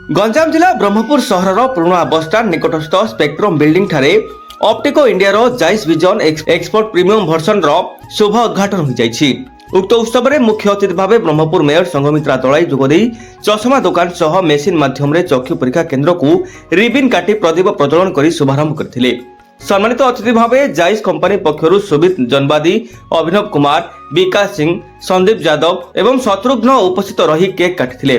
गंजाम जिला ब्रह्मपुर सहर पुराणा बसस्टाण्ड निकटस्थ स्पेक्ट्रम बिल्डिंग ठारे Optico India Zeiss vision export premium version शुभ उद्घाटन हो जाइछि। उक्त उत्सव में मुख्य अतिथि भाव ब्रह्मपुर मेयर संघमित्रा दलाई जोगदे चषमा दुकान सह मेसीन माध्यम चक्षु परीक्षा केन्द्र को रिबिन काटी प्रदीप प्रज्वलन कर शुभारंभ करथिले। सम्मानित अतिथि भाव जाइस कंपनी पक्षरु सुबित जनवादी, अभिनव कुमार, विकास सिंह, संदीप यादव एवं शत्रुघ्न उपस्थित रही केक काटिथिले।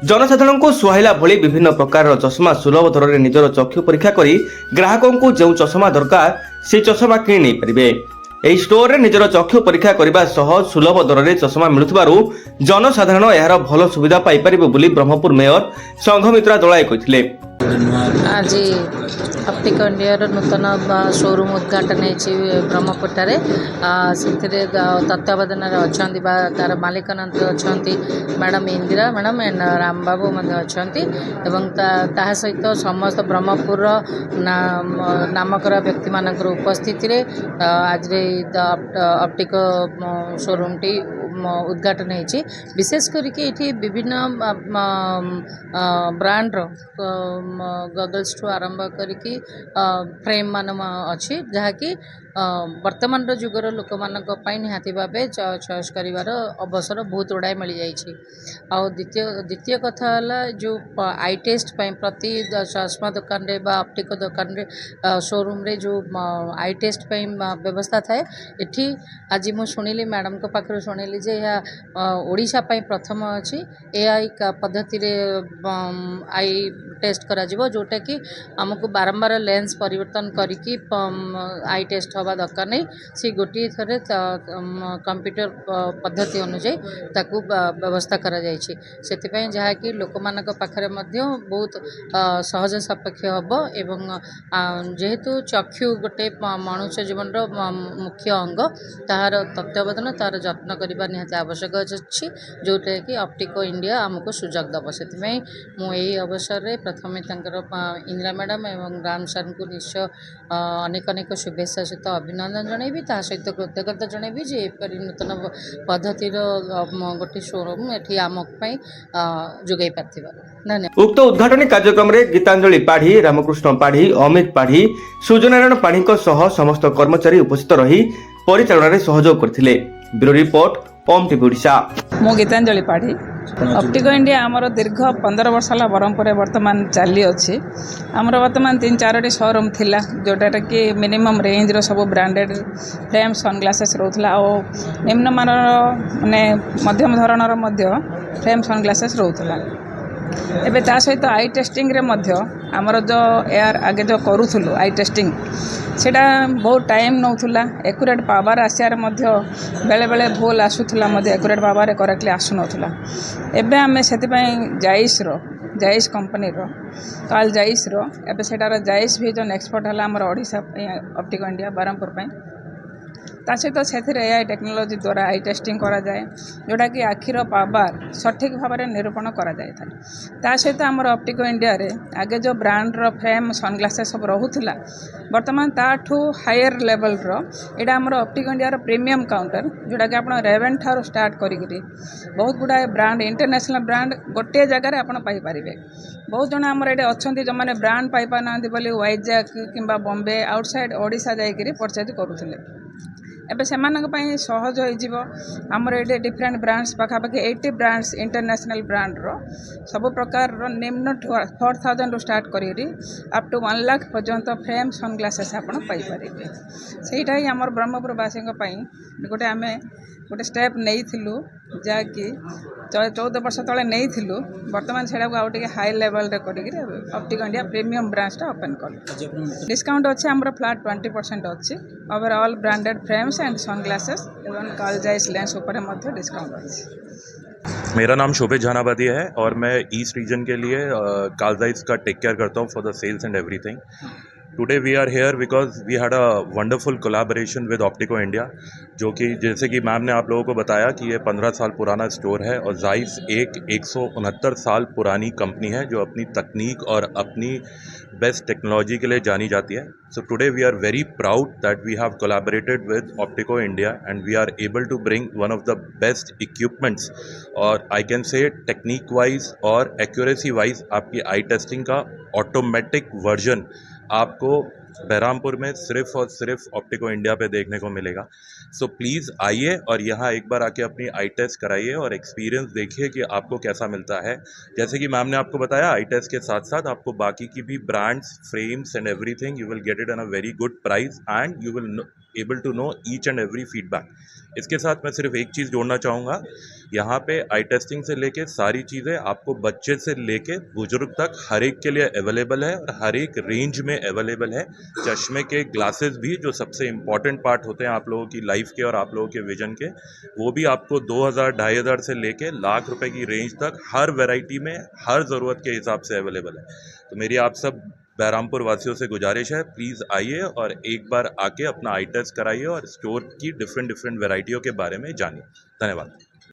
जनसाधारण को सुहाइला भली विभिन्न प्रकार चषमा सुलभ दर में निजर चक्षु परीक्षा करी ग्राहकों को जो चषमा दरकार से चषमा किणी नहीं पारिबे। एही स्टोर रे निजर चक्षु परीक्षा करबा सह सुलभ दर में चषमा मिलुथिबारु जनसाधारण यार भल सुविधा पाई पारिबे बोली ब्रह्मपुर मेयर संघमित्रा दलाई कहिथिले। आज ऑप्टिको इंडिया नूतन शोरूम उद्घाटन होती ब्रह्मपुर से तत्वावधान अच्छा तार मालिकानंद अच्छा madam Indira madam and Ram Babu अच्छा सहित समस्त ब्रह्मपुर नामकर व्यक्ति मान उपस्थिति आज ऑप्टिको शोरूम टी उद्घाटन होती। विशेष करके विभिन्न ब्रांड गगल्स ठू आरंभ करके फ्रेम मान अच्छी जहाँकि वर्तमान जुगर लोक मान निहाती भाव चॉइस कर अवसर बहुत गुड़ाए मिल जाइए। आ द्वितीय कथा है जो आई टेस्ट प्रति चश्मा दुकान रे बा ऑप्टिको दुकान रे शोरूम रे जो आई टेस्ट व्यवस्था थाए एठी आज मु शुणिली मैडम को पाखर शुणिली जे ओडिशा प्रथम अच्छी एआई पद्धति रे आई टेस्ट करा जिवो जोटा कि आमको बारंबार लेंस परिवर्तन करके आई टेस्ट हवा दरकार नहीं सी गोटे थरे कंप्यूटर पद्धति अनुसार ताकू व्यवस्था करा जायछि। सेतिपय जहाँकि लोक मानक पाखरे मध्य बहुत सहज सापेक्ष हब एवं जेहेतु चक्षु गोटे मनुष्य जीवन मुख्य अंग तार तत्वावधान तार जत्न करने निहाती आवश्यक अच्छी जोटा कि ऑप्टिको इंडिया आमको सुजोग दब। से मुझे अवसर में प्रथम इंदिरा मैडम एवं राम सर को निश्चय अनेक अनेक शुभेच्छा सहित अभिनंदन जनइबी ता सहित कृतज्ञता जनइबी जे एपरी नूतन पद्धति गोटे शोरूम एठी आमक जोगाई पार्थिबार धन्यवाद। उक्त उद्घाटन कार्यक्रम में गीतांजलि पाढ़ी, रामकृष्ण पाढ़ी, अमित पाढ़ी, सूर्यनारायण पाढ़ी समस्त कर्मचारी उपस्थित रही परिचालन सहयोग करथिले। ब्यूरो रिपोर्ट ओम टीवी ओडिशा। मो गीतांजलि पाढ़ी ऑप्टिको इंडिया आमर दीर्घ 15 वर्ष है ब्रह्मपुर बर्तमान चली अच्छी आमर बर्तमान 3-4 शोरूम थिला जोटा कि मिनिमम रेंज रो सब ब्रांडेड फ्रेम सनग्लासेस रोला और निम्न मान माने मध्यम धरणर फ्रेम सनग्लासेस रोला। एबे ता सहित आई टेस्टिंग रे मध्य आमर जो एयर आगे जो करूथुलु आई टेस्टिंग सेटा बहुत टाइम नौथुला एक्यूरेट पावर आसियार मध्य बेले बेले भूल आसुथुला मध्य एक्यूरेट पावर करेक्टली आसु नथुला। एबे आमे सेतिपय जाइस कंपनी रो काल जाइस रो एबे सेटार जाइस विजन एक्सपोर्ट हला हमर ओडिशा ऑप्टिको इंडिया ब्रह्मपुर पय ता सहित से एआई टेक्नोलोजी द्वारा आई टेस्टिंग करा जाए जोटा कि आखिर पावर सठिक भाव में निरूपण करा जाए ता सहित आमर ऑप्टिको इंडिया रे आगे जो ब्रांड रो फ्रेम सनग्लासेस सब रहूला वर्तमान ताठू हायर लेवल रो एटा आमर ऑप्टिको इंडिया रो प्रीमियम काउंटर जोटा कि आपण रेवेन ठारो स्टार्ट करी बहुत गुड़ाए ब्रांड इंटरनेशनल ब्रांड गोटे जगार आपण पाई परिबे। बहुत जन आमर ये अच्छा जो मैंने ब्रांड पाई पाना बोली वाइजैक किंबा बॉम्बे आउटसाइड ओडिशा जाइए परचेज करुले एबे सेमानक पई सहज हो आमर ये डिफरेंट ब्रांड्स पाखापाखि 80 ब्रांड्स इंटरनेशनल ब्रांड रो सब प्रकार रो निम्न 4000 रो स्टार्ट करी अप टू 1 लाख पर्यंत फ्रेम सनग्लासेस आपण पाई परिबे। सेटा ही आमर ब्रह्मपुर वासी गोटे आमे गोटे स्टेप नहीं थिलु जाकि 14 वर्ष तले नहीं थिलु वर्तमान सेटा को आउटे हाई लेवल रे करी ऑप्टिको इंडिया प्रीमियम ब्रांच ओपन कर डिस्काउंट अच्छे आमर फ्लैट 20% अच्छी over all branded frames and sunglasses एवं काल जाइस लेंस ऊपर मध्य डिस्काउंट अच्छी। मेरा नाम शोभित झानाबादी है और मैं ईस्ट रीजन के लिए कालजाइस का टेक केयर करता हूँ for the sales and everything. Today we are here because we had a wonderful collaboration with Optico India, जो कि जैसे कि मैम ने आप लोगों को बताया कि ये 15 साल पुराना स्टोर है और जाइस एक 169 साल पुरानी कंपनी है जो अपनी तकनीक और अपनी बेस्ट टेक्नोलॉजी के लिए जानी जाती है. So today we are very proud that we have collaborated with Optico India and we are able to bring one of the best equipments और I can say technique wise और accuracy wise आपकी आई testing का automatic version आपको बहरामपुर में सिर्फ और सिर्फ ऑप्टिको India पे देखने को मिलेगा. सो प्लीज़ आइए और यहाँ एक बार आके अपनी आई टेस्ट कराइए और एक्सपीरियंस देखिए कि आपको कैसा मिलता है. जैसे कि मैम ने आपको बताया, आई टेस्ट के साथ साथ आपको बाकी की भी brands, frames and everything you will get it in a very good price and you will able to know each and every feedback. इसके साथ मैं सिर्फ एक चीज़ जोड़ना चाहूँगा, यहाँ पे आई टेस्टिंग से लेके सारी चीज़ें आपको बच्चे से लेके बुजुर्ग तक हर एक के लिए अवेलेबल है और हर एक रेंज में अवेलेबल है. चश्मे के ग्लासेस भी जो सबसे इम्पॉर्टेंट पार्ट होते हैं आप लोगों की लाइफ के और आप लोगों के विजन के, वो भी आपको 2000-2500 से लेके लाख रुपए की रेंज तक हर वैरायटी में हर ज़रूरत के हिसाब से अवेलेबल है. तो मेरी आप सब बहरामपुर वासियों से गुजारिश है, प्लीज़ आइए और एक बार आके अपना आई टेस्ट कराइए और स्टोर की डिफरेंट वैरायटियों के बारे में जानिए. धन्यवाद.